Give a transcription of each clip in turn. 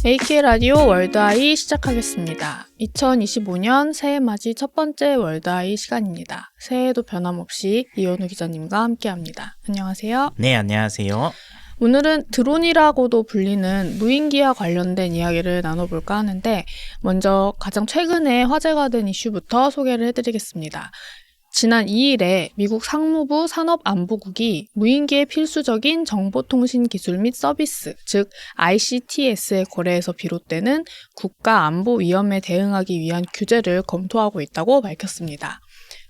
AK라디오 월드아이 시작하겠습니다. 2025년 새해맞이 첫 번째 월드아이 시간입니다. 새해에도 변함없이 이현우 기자님과 함께합니다. 안녕하세요. 네, 안녕하세요. 오늘은 드론이라고도 불리는 무인기와 관련된 이야기를 나눠볼까 하는데 먼저 가장 최근에 화제가 된 이슈부터 소개를 해드리겠습니다. 지난 2일에 미국 상무부 산업안보국이 무인기의 필수적인 정보통신 기술 및 서비스, 즉 ICTS의 거래에서 비롯되는 국가안보 위험에 대응하기 위한 규제를 검토하고 있다고 밝혔습니다.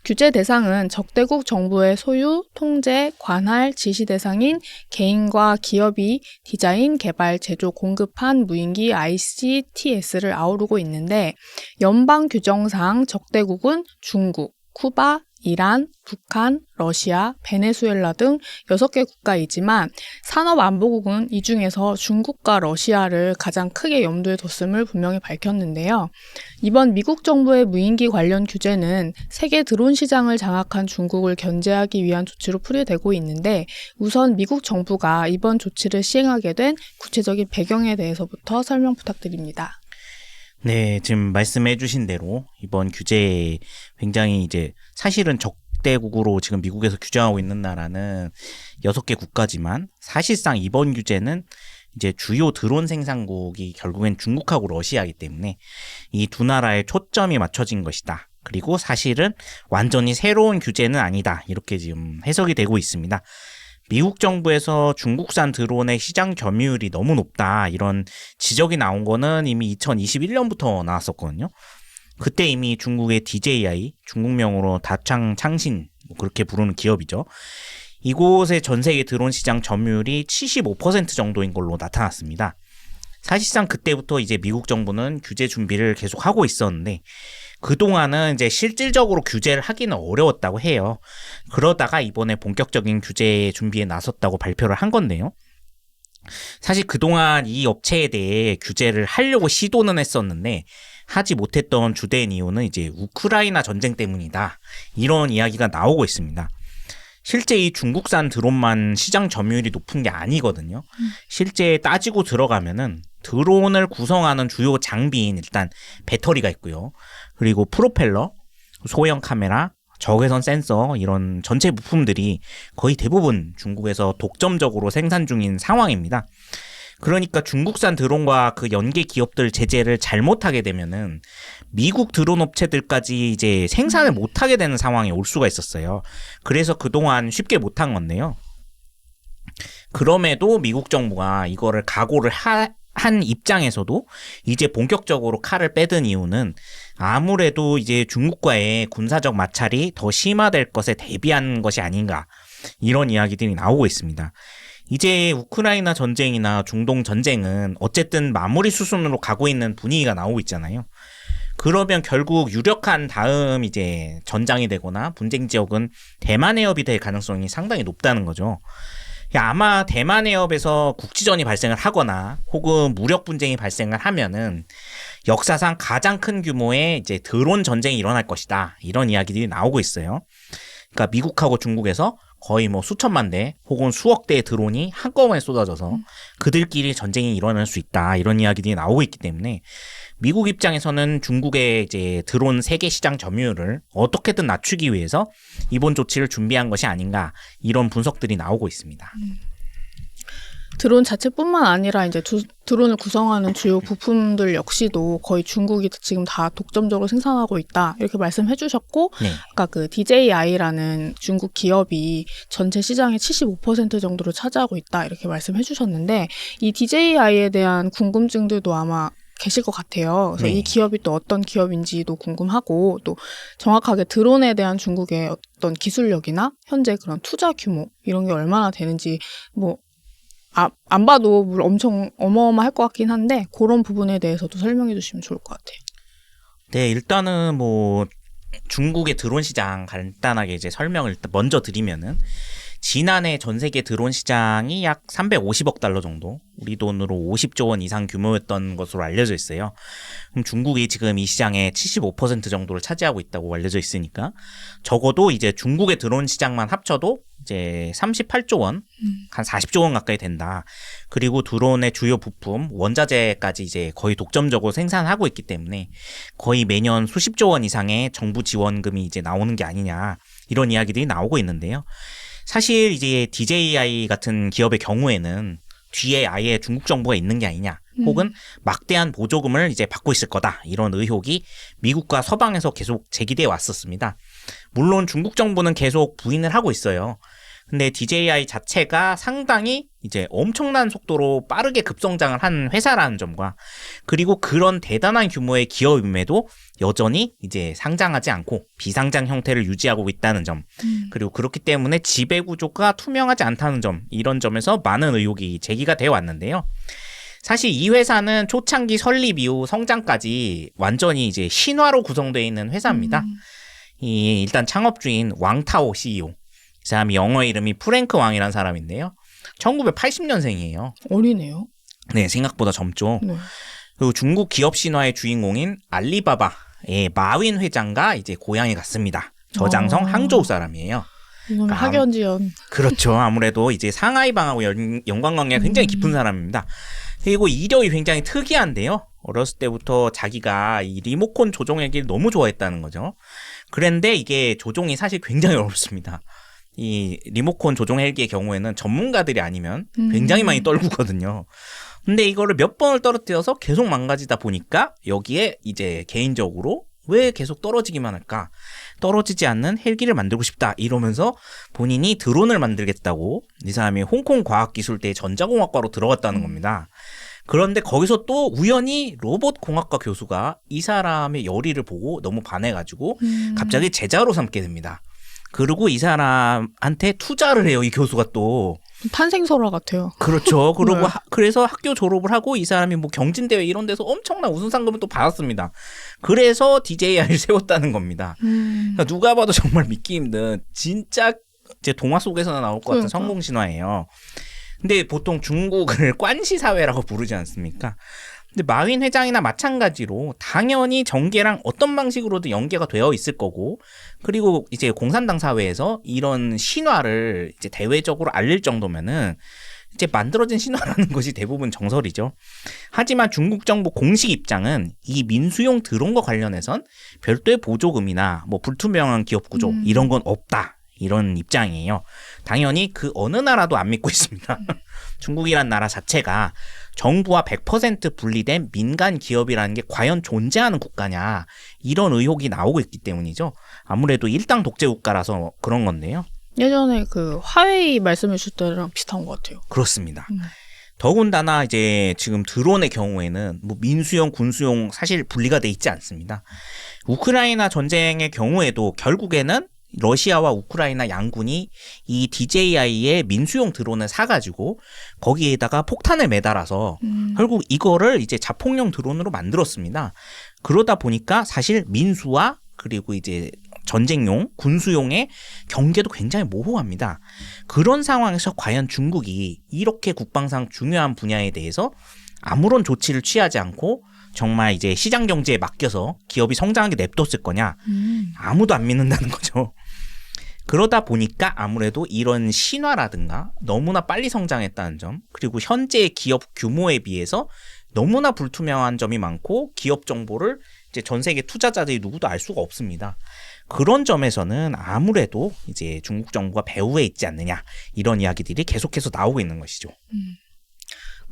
규제 대상은 적대국 정부의 소유, 통제, 관할, 지시 대상인 개인과 기업이 디자인, 개발, 제조, 공급한 무인기 ICTS를 아우르고 있는데 연방 규정상 적대국은 중국, 쿠바, 이란, 북한, 러시아, 베네수엘라 등 6개 국가이지만 산업안보국은 이 중에서 중국과 러시아를 가장 크게 염두에 뒀음을 분명히 밝혔는데요. 이번 미국 정부의 무인기 관련 규제는 세계 드론 시장을 장악한 중국을 견제하기 위한 조치로 풀이되고 있는데 우선 미국 정부가 이번 조치를 시행하게 된 구체적인 배경에 대해서부터 설명 부탁드립니다. 네, 지금 말씀해 주신 대로 이번 규제 굉장히 사실은 적대국으로 지금 미국에서 규정하고 있는 나라는 6개 국가지만 사실상 이번 규제는 주요 드론 생산국이 결국엔 중국하고 러시아이기 때문에 이 두 나라에 초점이 맞춰진 것이다. 그리고 사실은 완전히 새로운 규제는 아니다. 이렇게 지금 해석이 되고 있습니다. 미국 정부에서 중국산 드론의 시장 점유율이 너무 높다 이런 지적이 나온 거는 이미 2021년부터 나왔었거든요. 그때 이미 중국의 DJI, 중국명으로 다창창신 그렇게 부르는 기업이죠. 이곳의 전 세계 드론 시장 점유율이 75% 정도인 걸로 나타났습니다. 사실상 그때부터 미국 정부는 규제 준비를 계속 하고 있었는데 그동안은 실질적으로 규제를 하기는 어려웠다고 해요. 그러다가 이번에 본격적인 규제 준비에 나섰다고 발표를 한 건데요. 사실 그동안 이 업체에 대해 규제를 하려고 시도는 했었는데 하지 못했던 주된 이유는 우크라이나 전쟁 때문이다. 이런 이야기가 나오고 있습니다. 실제 이 중국산 드론만 시장 점유율이 높은 게 아니거든요. 실제 따지고 들어가면은 드론을 구성하는 주요 장비인 일단 배터리가 있고요. 그리고 프로펠러, 소형 카메라, 적외선 센서 이런 전체 부품들이 거의 대부분 중국에서 독점적으로 생산 중인 상황입니다. 그러니까 중국산 드론과 그 연계 기업들 제재를 잘못하게 되면은 미국 드론 업체들까지 생산을 못하게 되는 상황이 올 수가 있었어요. 그래서 그동안 쉽게 못한 건데요. 그럼에도 미국 정부가 이거를 각오를 한 입장에서도 본격적으로 칼을 빼든 이유는 아무래도 중국과의 군사적 마찰이 더 심화될 것에 대비한 것이 아닌가 이런 이야기들이 나오고 있습니다. 우크라이나 전쟁이나 중동 전쟁은 어쨌든 마무리 수순으로 가고 있는 분위기가 나오고 있잖아요. 그러면 결국 유력한 다음 전장이 되거나 분쟁 지역은 대만 해협이 될 가능성이 상당히 높다는 거죠. 아마 대만 해협에서 국지전이 발생을 하거나 혹은 무력 분쟁이 발생을 하면은 역사상 가장 큰 규모의 드론 전쟁이 일어날 것이다. 이런 이야기들이 나오고 있어요. 그러니까 미국하고 중국에서 거의 수천만 대 혹은 수억 대의 드론이 한꺼번에 쏟아져서 그들끼리 전쟁이 일어날 수 있다. 이런 이야기들이 나오고 있기 때문에 미국 입장에서는 중국의 드론 세계 시장 점유율을 어떻게든 낮추기 위해서 이번 조치를 준비한 것이 아닌가 이런 분석들이 나오고 있습니다. 드론 자체뿐만 아니라 드론을 구성하는 주요 부품들 역시도 거의 중국이 지금 다 독점적으로 생산하고 있다 이렇게 말씀해 주셨고 네. 아까 그 DJI라는 중국 기업이 전체 시장의 75% 정도를 차지하고 있다 이렇게 말씀해 주셨는데 이 DJI에 대한 궁금증들도 아마 계실 것 같아요. 그래서 네. 이 기업이 또 어떤 기업인지도 궁금하고 또 정확하게 드론에 대한 중국의 어떤 기술력이나 현재 그런 투자 규모 이런 게 얼마나 되는지 안 봐도 물론 엄청 어마어마할 것 같긴 한데 그런 부분에 대해서도 설명해 주시면 좋을 것 같아요. 네, 일단은 중국의 드론 시장 간단하게 설명을 먼저 드리면은 지난해 전 세계 드론 시장이 약 350억 달러 정도, 우리 돈으로 50조 원 이상 규모였던 것으로 알려져 있어요. 그럼 중국이 지금 이 시장의 75% 정도를 차지하고 있다고 알려져 있으니까 적어도 이제 중국의 드론 시장만 합쳐도 이제 38조 원, 한 40조 원 가까이 된다. 그리고 드론의 주요 부품, 원자재까지 이제 거의 독점적으로 생산하고 있기 때문에 거의 매년 수십조 원 이상의 정부 지원금이 이제 나오는 게 아니냐, 이런 이야기들이 나오고 있는데요. 사실 이제 DJI 같은 기업의 경우에는 뒤에 아예 중국 정부가 있는 게 아니냐, 혹은 막대한 보조금을 이제 받고 있을 거다, 이런 의혹이 미국과 서방에서 계속 제기돼 왔었습니다. 물론 중국 정부는 계속 부인을 하고 있어요. 근데 DJI 자체가 상당히 이제 엄청난 속도로 빠르게 급성장을 한 회사라는 점과, 그리고 그런 대단한 규모의 기업임에도 여전히 이제 상장하지 않고 비상장 형태를 유지하고 있다는 점, 그리고 그렇기 때문에 지배 구조가 투명하지 않다는 점, 이런 점에서 많은 의혹이 제기가 되어 왔는데요. 사실 이 회사는 초창기 설립 이후 성장까지 완전히 이제 신화로 구성되어 있는 회사입니다. 일단 창업주인 왕타오 CEO, 이 사람이 영어 이름이 프랭크 왕이라는 사람인데요. 1980년생이에요. 어리네요. 네, 생각보다 젊죠. 네. 그리고 중국 기업 신화의 주인공인 알리바바의 마윈 회장과 이제 고향에 갔습니다. 저장성 항저우 사람이에요. 이놈의 학연지연. 그렇죠. 아무래도 이제 상하이방하고 연관관계가 굉장히 깊은 사람입니다. 그리고 이력이 굉장히 특이한데요. 어렸을 때부터 자기가 이 리모컨 조종 헬기를 너무 좋아했다는 거죠. 그런데 이게 조종이 사실 굉장히 어렵습니다. 이 리모컨 조종 헬기의 경우에는 전문가들이 아니면 굉장히 많이 떨구거든요. 근데 이거를 몇 번을 떨어뜨려서 계속 망가지다 보니까 여기에 이제 개인적으로 왜 계속 떨어지기만 할까? 떨어지지 않는 헬기를 만들고 싶다, 이러면서 본인이 드론을 만들겠다고 이 사람이 홍콩 과학기술대의 전자공학과로 들어갔다는 겁니다. 그런데 거기서 또 우연히 로봇공학과 교수가 이 사람의 열의를 보고 너무 반해가지고 갑자기 제자로 삼게 됩니다. 그리고 이 사람한테 투자를 해요, 이 교수가 또. 탄생설화 같아요. 그렇죠. 그리고 네. 그래서 학교 졸업을 하고 이 사람이 뭐 경진대회 이런 데서 엄청난 우승 상금을 또 받았습니다. 그래서 DJI를 세웠다는 겁니다. 그러니까 누가 봐도 정말 믿기 힘든, 진짜 이제 동화 속에서나 나올 것 같은 성공 신화예요. 근데 보통 중국을 관시사회라고 부르지 않습니까? 근데 마윈 회장이나 마찬가지로 당연히 정계랑 어떤 방식으로든 연계가 되어 있을 거고, 그리고 이제 공산당 사회에서 이런 신화를 이제 대외적으로 알릴 정도면은 이제 만들어진 신화라는 것이 대부분 정설이죠. 하지만 중국 정부 공식 입장은 이 민수용 드론과 관련해선 별도의 보조금이나 뭐 불투명한 기업 구조 이런 건 없다, 이런 입장이에요. 당연히 그 어느 나라도 안 믿고 있습니다. 중국이란 나라 자체가 정부와 100% 분리된 민간 기업이라는 게 과연 존재하는 국가냐, 이런 의혹이 나오고 있기 때문이죠. 아무래도 일당 독재 국가라서 그런 건데요. 예전에 그 화웨이 말씀해 주실 때랑 비슷한 것 같아요. 그렇습니다. 더군다나 이제 지금 드론의 경우에는 뭐 민수용, 군수용 사실 분리가 돼 있지 않습니다. 우크라이나 전쟁의 경우에도 결국에는 러시아와 우크라이나 양군이 이 DJI의 민수용 드론을 사가지고 거기에다가 폭탄을 매달아서 결국 이거를 이제 자폭용 드론으로 만들었습니다. 그러다 보니까 사실 민수와 그리고 이제 전쟁용, 군수용의 경계도 굉장히 모호합니다. 그런 상황에서 과연 중국이 이렇게 국방상 중요한 분야에 대해서 아무런 조치를 취하지 않고 정말 이제 시장 경제에 맡겨서 기업이 성장하게 냅뒀을 거냐? 아무도 안 믿는다는 거죠. 그러다 보니까 아무래도 이런 신화라든가 너무나 빨리 성장했다는 점, 그리고 현재의 기업 규모에 비해서 너무나 불투명한 점이 많고 기업 정보를 이제 전 세계 투자자들이 누구도 알 수가 없습니다. 그런 점에서는 아무래도 이제 중국 정부가 배후에 있지 않느냐, 이런 이야기들이 계속해서 나오고 있는 것이죠.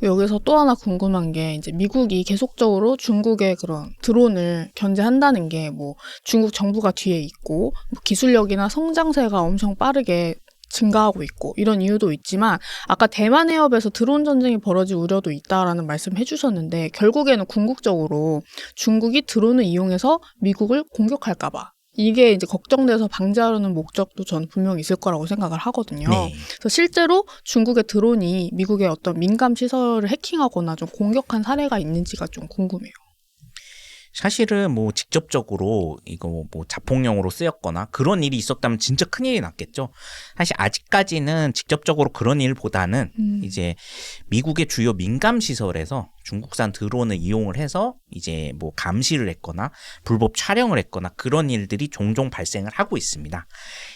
여기서 또 하나 궁금한 게, 이제 미국이 계속적으로 중국의 그런 드론을 견제한다는 게 뭐 중국 정부가 뒤에 있고 뭐 기술력이나 성장세가 엄청 빠르게 증가하고 있고 이런 이유도 있지만, 아까 대만 해협에서 드론 전쟁이 벌어질 우려도 있다라는 말씀 해주셨는데, 결국에는 궁극적으로 중국이 드론을 이용해서 미국을 공격할까 봐, 이게 이제 걱정돼서 방지하려는 목적도 저는 분명히 있을 거라고 생각을 하거든요. 네. 그래서 실제로 중국의 드론이 미국의 어떤 민감 시설을 해킹하거나 좀 공격한 사례가 있는지가 좀 궁금해요. 사실은 뭐 직접적으로 이거 뭐 자폭령으로 쓰였거나 그런 일이 있었다면 진짜 큰일이 났겠죠. 사실 아직까지는 직접적으로 그런 일보다는 이제 미국의 주요 민감 시설에서 중국산 드론을 이용을 해서 이제 뭐 감시를 했거나 불법 촬영을 했거나 그런 일들이 종종 발생을 하고 있습니다.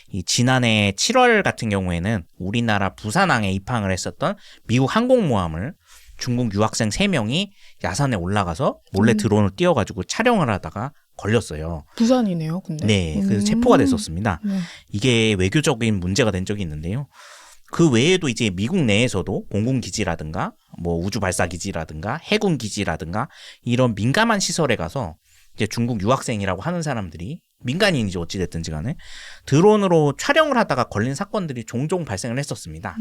이 지난해 7월 같은 경우에는 우리나라 부산항에 입항을 했었던 미국 항공모함을 중국 유학생 3명이 야산에 올라가서 몰래 드론을 띄워가지고 촬영을 하다가 걸렸어요. 부산이네요, 근데. 네, 그래서 체포가 됐었습니다. 네. 이게 외교적인 문제가 된 적이 있는데요. 그 외에도 이제 미국 내에서도 공군기지라든가 뭐 우주발사기지라든가 해군기지라든가 이런 민감한 시설에 가서 이제 중국 유학생이라고 하는 사람들이 민간인이지 어찌됐든지 간에 드론으로 촬영을 하다가 걸린 사건들이 종종 발생을 했었습니다.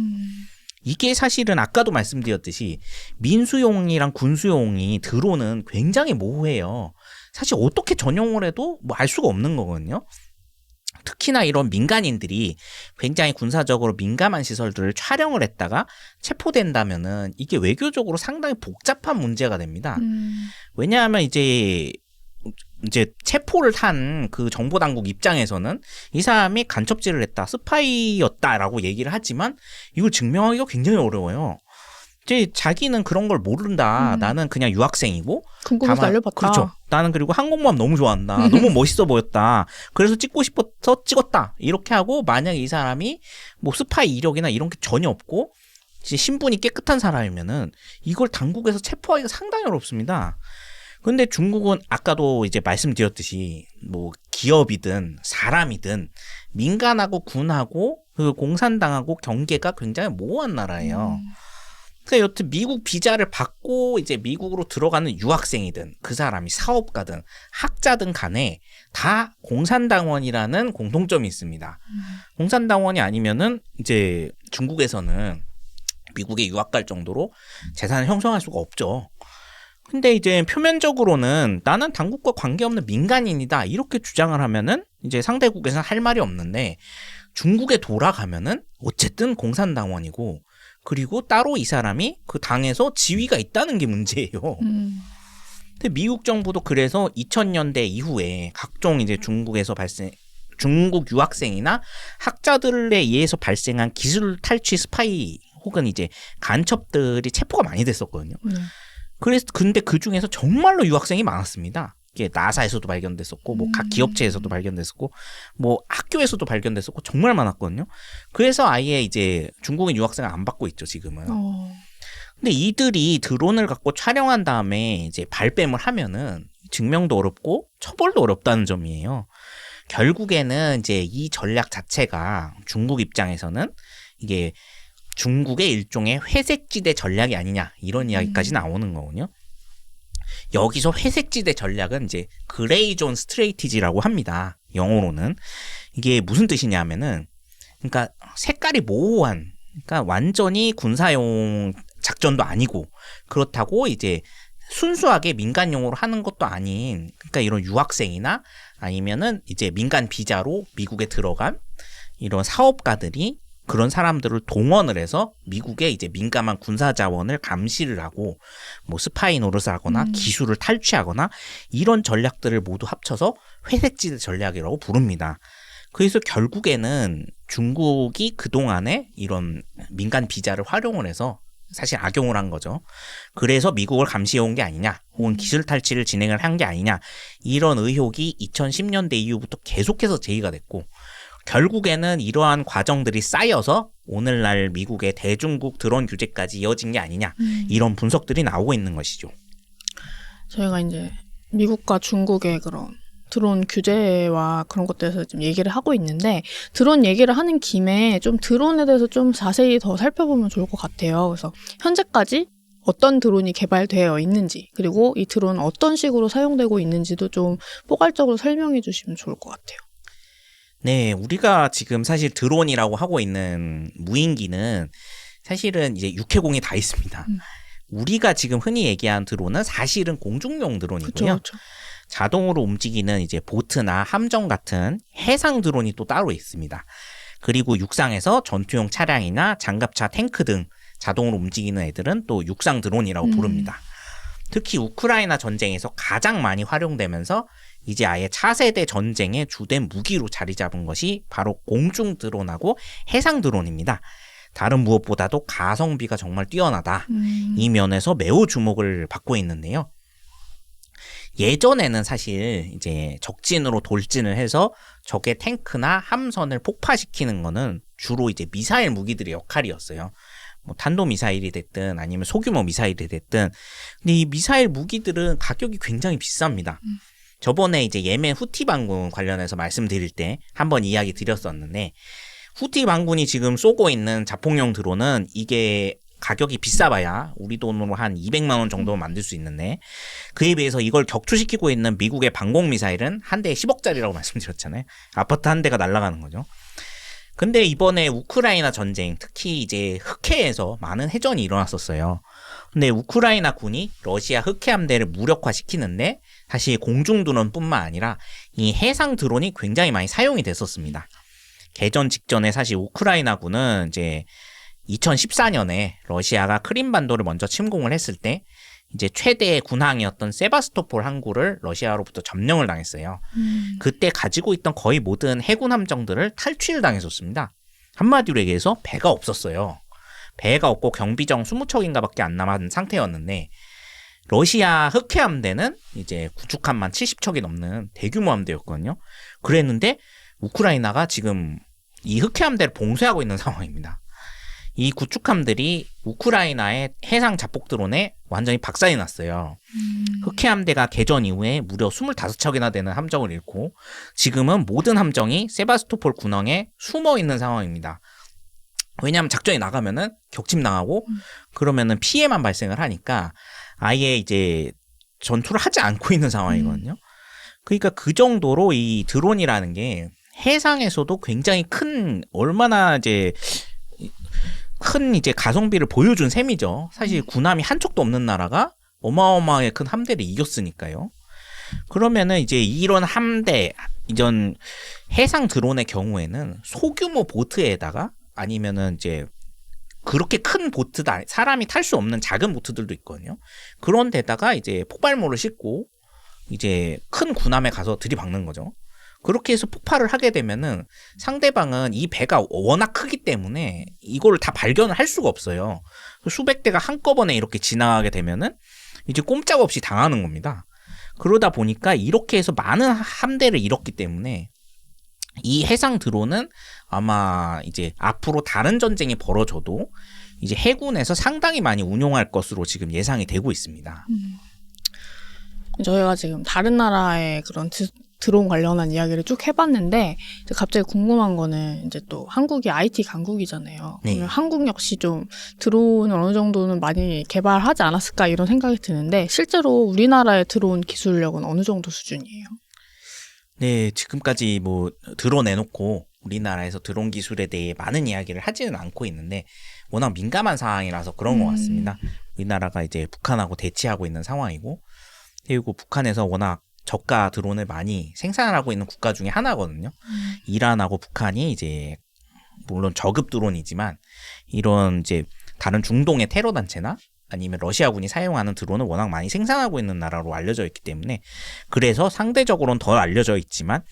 이게 사실은 아까도 말씀드렸듯이 민수용이랑 군수용이 드론은 굉장히 모호해요. 사실 어떻게 전용을 해도 뭐 알 수가 없는 거거든요. 특히나 이런 민간인들이 굉장히 군사적으로 민감한 시설들을 촬영을 했다가 체포된다면은 이게 외교적으로 상당히 복잡한 문제가 됩니다. 왜냐하면 이제 체포를 한 그 정보당국 입장에서는 이 사람이 간첩질을 했다, 스파이였다라고 얘기를 하지만 이걸 증명하기가 굉장히 어려워요. 이제 자기는 그런 걸 모른다. 나는 그냥 유학생이고 궁금해서 날려봤다. 그렇죠. 나는 그리고 항공모함 너무 좋아한다. 너무 멋있어 보였다. 그래서 찍고 싶어서 찍었다. 이렇게 하고 만약에 이 사람이 뭐 스파이 이력이나 이런 게 전혀 없고 이제 신분이 깨끗한 사람이면은 이걸 당국에서 체포하기가 상당히 어렵습니다. 근데 중국은 아까도 이제 말씀드렸듯이 뭐 기업이든 사람이든 민간하고 군하고 그 공산당하고 경계가 굉장히 모호한 나라예요. 그러니까 여튼 미국 비자를 받고 이제 미국으로 들어가는 유학생이든 그 사람이 사업가든 학자든 간에 다 공산당원이라는 공통점이 있습니다. 공산당원이 아니면은 이제 중국에서는 미국에 유학 갈 정도로 재산을 형성할 수가 없죠. 근데 이제 표면적으로는 나는 당국과 관계없는 민간인이다 이렇게 주장을 하면은 이제 상대국에서는 할 말이 없는데 중국에 돌아가면은 어쨌든 공산당원이고 그리고 따로 이 사람이 그 당에서 지위가 있다는 게 문제예요. 근데 미국 정부도 그래서 2000년대 이후에 각종 이제 중국 유학생이나 학자들에 의해서 발생한 기술 탈취 스파이 혹은 이제 간첩들이 체포가 많이 됐었거든요. 그래서 근데 그 중에서 정말로 유학생이 많았습니다. 이게 나사에서도 발견됐었고, 뭐 각 기업체에서도 발견됐었고, 뭐 학교에서도 발견됐었고 정말 많았거든요. 그래서 아예 이제 중국인 유학생을 안 받고 있죠 지금은. 근데 이들이 드론을 갖고 촬영한 다음에 이제 발뺌을 하면은 증명도 어렵고 처벌도 어렵다는 점이에요. 결국에는 이제 이 전략 자체가 중국 입장에서는 이게 중국의 일종의 회색지대 전략이 아니냐 이런 이야기까지 나오는 거군요. 여기서 회색지대 전략은 이제 그레이존 스트레이티지라고 합니다. 영어로는 이게 무슨 뜻이냐면은 그러니까 색깔이 모호한 그러니까 완전히 군사용 작전도 아니고 그렇다고 이제 순수하게 민간용으로 하는 것도 아닌 그러니까 이런 유학생이나 아니면은 이제 민간 비자로 미국에 들어간 이런 사업가들이 그런 사람들을 동원을 해서 미국의 이제 민감한 군사 자원을 감시를 하고 뭐 스파이 노릇을 하거나 기술을 탈취하거나 이런 전략들을 모두 합쳐서 회색지대 전략이라고 부릅니다. 그래서 결국에는 중국이 그동안에 이런 민간 비자를 활용을 해서 사실 악용을 한 거죠. 그래서 미국을 감시해온 게 아니냐 혹은 기술 탈취를 진행을 한 게 아니냐 이런 의혹이 2010년대 이후부터 계속해서 제기가 됐고 결국에는 이러한 과정들이 쌓여서 오늘날 미국의 대중국 드론 규제까지 이어진 게 아니냐 이런 분석들이 나오고 있는 것이죠. 저희가 이제 미국과 중국의 그런 드론 규제와 그런 것들에서 좀 얘기를 하고 있는데 드론 얘기를 하는 김에 좀 드론에 대해서 좀 자세히 더 살펴보면 좋을 것 같아요. 그래서 현재까지 어떤 드론이 개발되어 있는지 그리고 이 드론은 어떤 식으로 사용되고 있는지도 좀 포괄적으로 설명해 주시면 좋을 것 같아요. 네, 우리가 지금 사실 드론이라고 하고 있는 무인기는 사실은 이제 육해공이 다 있습니다. 우리가 지금 흔히 얘기하는 드론은 사실은 공중용 드론이고요. 그쵸. 자동으로 움직이는 이제 보트나 함정 같은 해상 드론이 또 따로 있습니다. 그리고 육상에서 전투용 차량이나 장갑차, 탱크 등 자동으로 움직이는 애들은 또 육상 드론이라고 부릅니다. 특히 우크라이나 전쟁에서 가장 많이 활용되면서 이제 아예 차세대 전쟁의 주된 무기로 자리 잡은 것이 바로 공중 드론하고 해상 드론입니다. 다른 무엇보다도 가성비가 정말 뛰어나다. 이 면에서 매우 주목을 받고 있는데요. 예전에는 사실 이제 적진으로 돌진을 해서 적의 탱크나 함선을 폭파시키는 거는 주로 이제 미사일 무기들의 역할이었어요. 뭐 탄도미사일이 됐든 아니면 소규모 미사일이 됐든. 근데 이 미사일 무기들은 가격이 굉장히 비쌉니다. 저번에 이제 예멘 후티 반군 관련해서 말씀드릴 때 한번 이야기 드렸었는데, 후티 반군이 지금 쏘고 있는 자폭용 드론은 이게 가격이 비싸봐야 우리 돈으로 한 200만 원 정도 만들 수 있는데, 그에 비해서 이걸 격추시키고 있는 미국의 방공 미사일은 한 대에 10억짜리라고 말씀드렸잖아요. 아파트 한 대가 날아가는 거죠. 근데 이번에 우크라이나 전쟁, 특히 이제 흑해에서 많은 해전이 일어났었어요. 근데 우크라이나 군이 러시아 흑해 함대를 무력화시키는데 사실 공중 드론뿐만 아니라 이 해상 드론이 굉장히 많이 사용이 됐었습니다. 개전 직전에 사실 우크라이나 군은 이제 2014년에 러시아가 크림반도를 먼저 침공을 했을 때 이제 최대의 군항이었던 세바스토폴 항구를 러시아로부터 점령을 당했어요. 그때 가지고 있던 거의 모든 해군 함정들을 탈취를 당했었습니다. 한마디로 얘기해서 배가 없었어요. 배가 없고 경비정 20척인가 밖에 안 남은 상태였는데, 러시아 흑해 함대는 이제 구축함만 70척이 넘는 대규모 함대였거든요. 그랬는데 우크라이나가 지금 이 흑해 함대를 봉쇄하고 있는 상황입니다. 이 구축함들이 우크라이나의 해상 자폭 드론에 완전히 박살이 났어요. 흑해 함대가 개전 이후에 무려 25척이나 되는 함정을 잃고 지금은 모든 함정이 세바스토폴 군항에 숨어 있는 상황입니다. 왜냐하면 작전이 나가면은 격침당하고 그러면은 피해만 발생을 하니까 아예 이제 전투를 하지 않고 있는 상황이거든요. 그러니까 그 정도로 이 드론이라는 게 해상에서도 굉장히 얼마나 이제 큰 이제 가성비를 보여준 셈이죠. 사실 군함이 한 척도 없는 나라가 어마어마하게 큰 함대를 이겼으니까요. 그러면은 이제 이런 함대, 이전 해상 드론의 경우에는 소규모 보트에다가 아니면은 이제 그렇게 큰 보트다, 사람이 탈 수 없는 작은 보트들도 있거든요. 그런 데다가 이제 폭발물을 싣고 이제 큰 군함에 가서 들이박는 거죠. 그렇게 해서 폭발을 하게 되면은 상대방은 이 배가 워낙 크기 때문에 이걸 다 발견을 할 수가 없어요. 수백 대가 한꺼번에 이렇게 지나가게 되면은 이제 꼼짝없이 당하는 겁니다. 그러다 보니까 이렇게 해서 많은 함대를 잃었기 때문에 이 해상 드론은 아마 이제 앞으로 다른 전쟁이 벌어져도 이제 해군에서 상당히 많이 운용할 것으로 지금 예상이 되고 있습니다. 저희가 지금 다른 나라의 그런 드론 관련한 이야기를 쭉 해봤는데 이제 갑자기 궁금한 거는 이제 또 한국이 IT 강국이잖아요. 네. 그러면 한국 역시 좀 드론을 어느 정도는 많이 개발하지 않았을까 이런 생각이 드는데 실제로 우리나라의 드론 기술력은 어느 정도 수준이에요? 네, 지금까지 뭐 드러내놓고 우리나라에서 드론 기술에 대해 많은 이야기를 하지는 않고 있는데 워낙 민감한 상황이라서 그런 것 같습니다. 우리나라가 이제 북한하고 대치하고 있는 상황이고, 그리고 북한에서 워낙 저가 드론을 많이 생산하고 있는 국가 중에 하나거든요. 이란하고 북한이 이제 물론 저급 드론이지만 이런 이제 다른 중동의 테러 단체나 아니면 러시아군이 사용하는 드론을 워낙 많이 생산하고 있는 나라로 알려져 있기 때문에, 그래서 상대적으로는 덜 알려져 있지만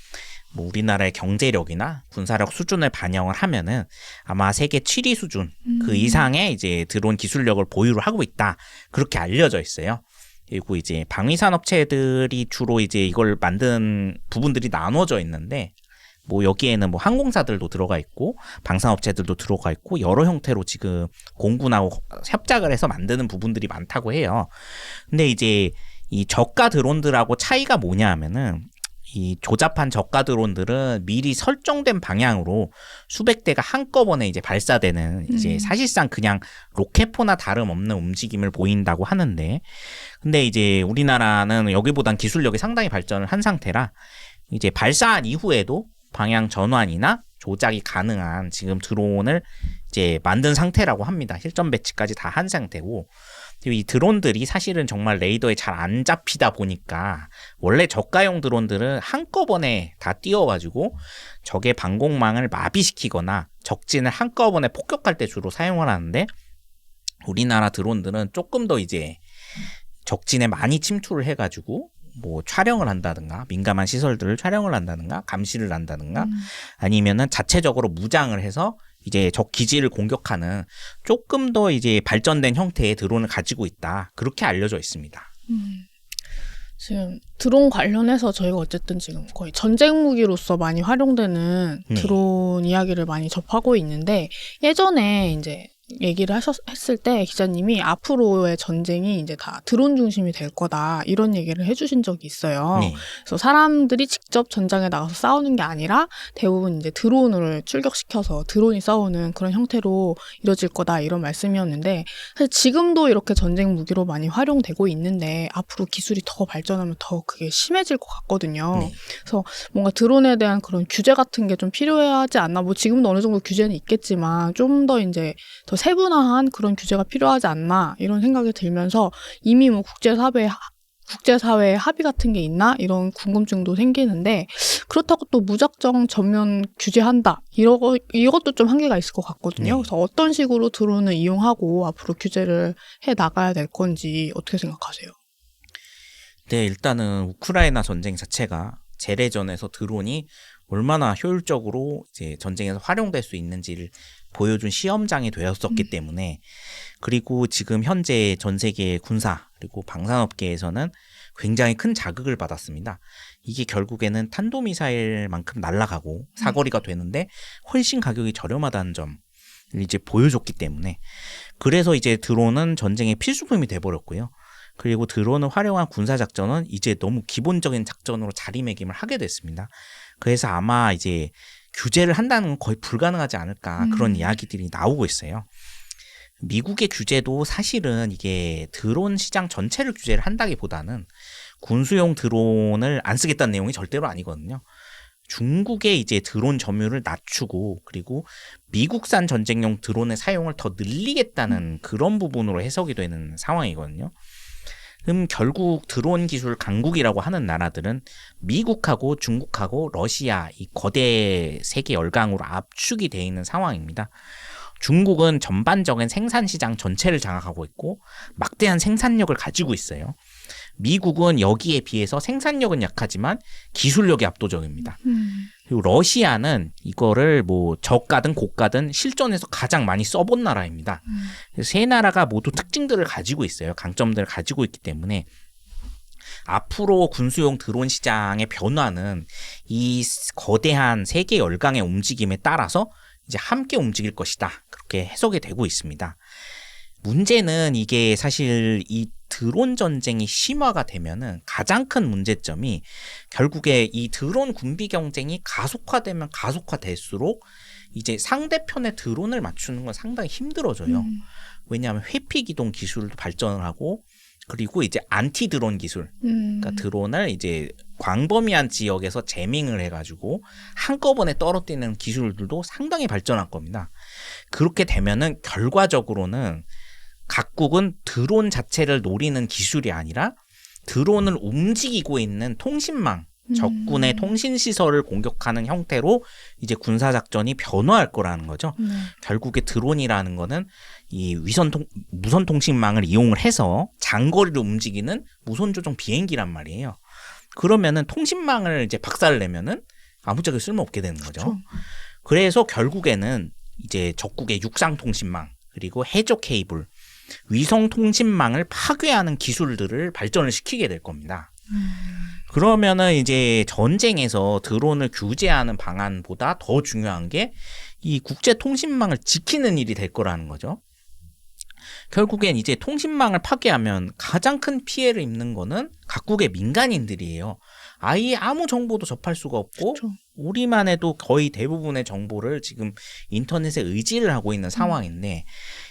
뭐 우리나라의 경제력이나 군사력 수준을 반영을 하면은 아마 세계 7위 수준 그 이상의 이제 드론 기술력을 보유를 하고 있다, 그렇게 알려져 있어요. 그리고 이제 방위산업체들이 주로 이제 이걸 만든 부분들이 나눠져 있는데, 뭐 여기에는 뭐 항공사들도 들어가 있고 방산업체들도 들어가 있고 여러 형태로 지금 공군하고 협작을 해서 만드는 부분들이 많다고 해요. 근데 이제 이 저가 드론들하고 차이가 뭐냐 하면은, 이 조잡한 저가 드론들은 미리 설정된 방향으로 수백 대가 한꺼번에 이제 발사되는 이제 사실상 그냥 로켓포나 다름없는 움직임을 보인다고 하는데, 근데 이제 우리나라는 여기보단 기술력이 상당히 발전을 한 상태라 이제 발사한 이후에도 방향 전환이나 조작이 가능한 지금 드론을 이제 만든 상태라고 합니다. 실전 배치까지 다 한 상태고, 이 드론들이 사실은 정말 레이더에 잘 안 잡히다 보니까 원래 저가용 드론들은 한꺼번에 다 띄워가지고 적의 방공망을 마비시키거나 적진을 한꺼번에 폭격할 때 주로 사용을 하는데, 우리나라 드론들은 조금 더 이제 적진에 많이 침투를 해가지고 뭐 촬영을 한다든가 민감한 시설들을 촬영을 한다든가 감시를 한다든가 아니면은 자체적으로 무장을 해서 이제 적 기지를 공격하는 조금 더 이제 발전된 형태의 드론을 가지고 있다. 그렇게 알려져 있습니다. 지금 드론 관련해서 저희가 어쨌든 지금 거의 전쟁 무기로서 많이 활용되는 네. 드론 이야기를 많이 접하고 있는데 예전에 이제 얘기를 했을 때 기자님이 앞으로의 전쟁이 이제 다 드론 중심이 될 거다 이런 얘기를 해주신 적이 있어요. 네. 그래서 사람들이 직접 전장에 나가서 싸우는 게 아니라 대부분 이제 드론을 출격시켜서 드론이 싸우는 그런 형태로 이뤄질 거다 이런 말씀이었는데 사실 지금도 이렇게 전쟁 무기로 많이 활용되고 있는데 앞으로 기술이 더 발전하면 더 그게 심해질 것 같거든요. 네. 그래서 뭔가 드론에 대한 그런 규제 같은 게 좀 필요하지 않나 뭐 지금도 어느 정도 규제는 있겠지만 좀 더 이제 더 세분화한 그런 규제가 필요하지 않나 이런 생각이 들면서 이미 뭐 국제사회의 합의 같은 게 있나 이런 궁금증도 생기는데 그렇다고 또 무작정 전면 규제한다 이것도 좀 한계가 있을 것 같거든요. 네. 그래서 어떤 식으로 드론을 이용하고 앞으로 규제를 해 나가야 될 건지 어떻게 생각하세요? 네, 일단은 우크라이나 전쟁 자체가 재래전에서 드론이 얼마나 효율적으로 이제 전쟁에서 활용될 수 있는지를 보여준 시험장이 되었었기 때문에 그리고 지금 현재 전 세계 군사 그리고 방산업계에서는 굉장히 큰 자극을 받았습니다. 이게 결국에는 탄도미사일만큼 날아가고 사거리가 되는데 훨씬 가격이 저렴하다는 점을 이제 보여줬기 때문에 그래서 이제 드론은 전쟁의 필수품이 돼버렸고요. 그리고 드론을 활용한 군사작전은 이제 너무 기본적인 작전으로 자리매김을 하게 됐습니다. 그래서 아마 이제 규제를 한다는 건 거의 불가능하지 않을까 그런 이야기들이 나오고 있어요. 미국의 규제도 사실은 이게 드론 시장 전체를 규제를 한다기보다는 군수용 드론을 안 쓰겠다는 내용이 절대로 아니거든요. 중국의 이제 드론 점유율을 낮추고 그리고 미국산 전쟁용 드론의 사용을 더 늘리겠다는 그런 부분으로 해석이 되는 상황이거든요. 그럼 결국 드론 기술 강국이라고 하는 나라들은 미국하고 중국하고 러시아 이 거대 세계 열강으로 압축이 되어 있는 상황입니다. 중국은 전반적인 생산 시장 전체를 장악하고 있고 막대한 생산력을 가지고 있어요. 미국은 여기에 비해서 생산력은 약하지만 기술력이 압도적입니다. 그리고 러시아는 이거를 뭐 저가든 고가든 실전에서 가장 많이 써본 나라입니다. 세 나라가 모두 특징들을 가지고 있어요. 강점들을 가지고 있기 때문에 앞으로 군수용 드론 시장의 변화는 이 거대한 세계 열강의 움직임에 따라서 이제 함께 움직일 것이다. 그렇게 해석이 되고 있습니다. 문제는 이게 사실 이 드론 전쟁이 심화가 되면은 가장 큰 문제점이 결국에 이 드론 군비 경쟁이 가속화되면 가속화될수록 이제 상대편의 드론을 맞추는 건 상당히 힘들어져요. 왜냐하면 회피 기동 기술도 발전을 하고 그리고 이제 안티 드론 기술, 그러니까 드론을 이제 광범위한 지역에서 재밍을 해가지고 한꺼번에 떨어뜨리는 기술들도 상당히 발전할 겁니다. 그렇게 되면은 결과적으로는 각국은 드론 자체를 노리는 기술이 아니라 드론을 움직이고 있는 통신망, 적군의 통신시설을 공격하는 형태로 이제 군사작전이 변화할 거라는 거죠. 결국에 드론이라는 거는 이 무선 통신망을 이용을 해서 장거리를 움직이는 무선 조종 비행기란 말이에요. 그러면은 통신망을 이제 박살을 내면은 아무짝에 쓸모없게 되는 거죠. 그렇죠. 그래서 결국에는 이제 적국의 육상 통신망 그리고 해저 케이블 위성 통신망을 파괴하는 기술들을 발전을 시키게 될 겁니다. 그러면은 이제 전쟁에서 드론을 규제하는 방안보다 더 중요한 게 이 국제 통신망을 지키는 일이 될 거라는 거죠. 결국엔 이제 통신망을 파괴하면 가장 큰 피해를 입는 거는 각국의 민간인들이에요. 아예 아무 정보도 접할 수가 없고 그렇죠. 우리만 해도 거의 대부분의 정보를 지금 인터넷에 의지를 하고 있는 상황인데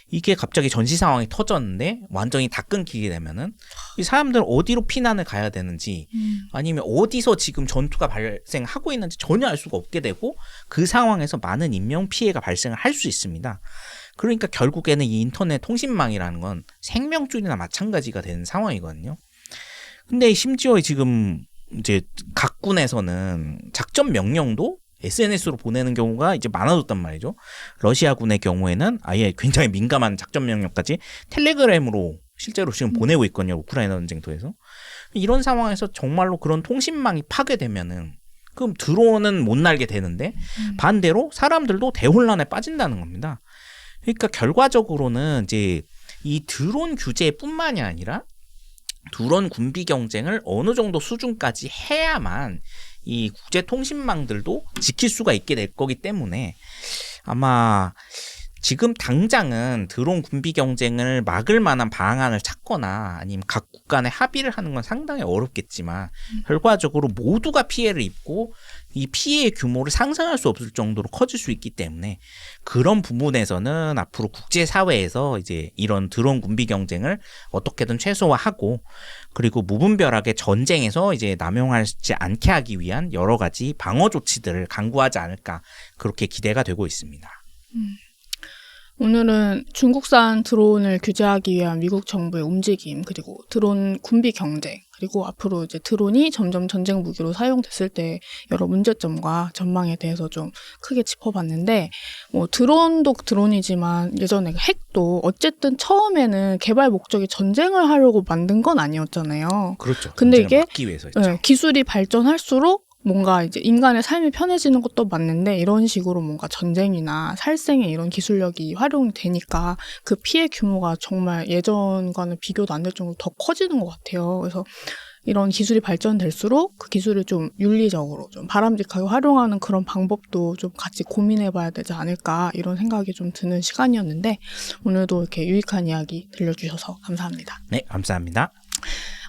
이게 갑자기 전시 상황이 터졌는데 완전히 다 끊기게 되면은 이 사람들 어디로 피난을 가야 되는지 아니면 어디서 지금 전투가 발생하고 있는지 전혀 알 수가 없게 되고 그 상황에서 많은 인명 피해가 발생을 할 수 있습니다. 그러니까 결국에는 이 인터넷 통신망이라는 건 생명줄이나 마찬가지가 되는 상황이거든요. 근데 심지어 지금 이제 각군에서는 작전 명령도 SNS로 보내는 경우가 이제 많아졌단 말이죠. 러시아군의 경우에는 아예 굉장히 민감한 작전 명령까지 텔레그램으로 실제로 지금 보내고 있거든요. 우크라이나 전쟁터에서. 이런 상황에서 정말로 그런 통신망이 파괴되면은 그럼 드론은 못 날게 되는데 반대로 사람들도 대혼란에 빠진다는 겁니다. 그러니까 결과적으로는 이제 이 드론 규제뿐만이 아니라 드론 군비 경쟁을 어느 정도 수준까지 해야만 이 국제 통신망들도 지킬 수가 있게 될 거기 때문에 아마 지금 당장은 드론 군비 경쟁을 막을 만한 방안을 찾거나 아니면 각국 간에 합의를 하는 건 상당히 어렵겠지만 결과적으로 모두가 피해를 입고 이 피해의 규모를 상상할 수 없을 정도로 커질 수 있기 때문에 그런 부분에서는 앞으로 국제사회에서 이제 이런 드론 군비 경쟁을 어떻게든 최소화하고 그리고 무분별하게 전쟁에서 이제 남용하지 않게 하기 위한 여러 가지 방어 조치들을 강구하지 않을까 그렇게 기대가 되고 있습니다. 오늘은 중국산 드론을 규제하기 위한 미국 정부의 움직임, 그리고 드론 군비 경쟁, 그리고 앞으로 이제 드론이 점점 전쟁 무기로 사용됐을 때 여러 문제점과 전망에 대해서 좀 크게 짚어봤는데, 뭐 드론도 드론이지만 예전에 핵도 어쨌든 처음에는 개발 목적이 전쟁을 하려고 만든 건 아니었잖아요. 그렇죠. 근데 이게 막기 위해서였죠. 네, 기술이 발전할수록 뭔가 이제 인간의 삶이 편해지는 것도 맞는데 이런 식으로 뭔가 전쟁이나 살생에 이런 기술력이 활용이 되니까 그 피해 규모가 정말 예전과는 비교도 안 될 정도로 더 커지는 것 같아요. 그래서 이런 기술이 발전될수록 그 기술을 좀 윤리적으로 좀 바람직하게 활용하는 그런 방법도 좀 같이 고민해봐야 되지 않을까 이런 생각이 좀 드는 시간이었는데 오늘도 이렇게 유익한 이야기 들려주셔서 감사합니다. 네, 감사합니다.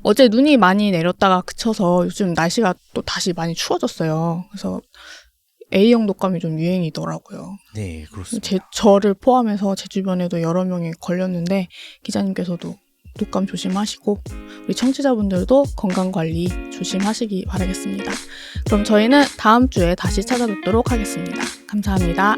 어제 눈이 많이 내렸다가 그쳐서 요즘 날씨가 또 다시 많이 추워졌어요. 그래서 A형 독감이 좀 유행이더라고요. 네, 그렇습니다. 저를 포함해서 제 주변에도 여러 명이 걸렸는데 기자님께서도 독감 조심하시고 우리 청취자분들도 건강관리 조심하시기 바라겠습니다. 그럼 저희는 다음 주에 다시 찾아뵙도록 하겠습니다. 감사합니다.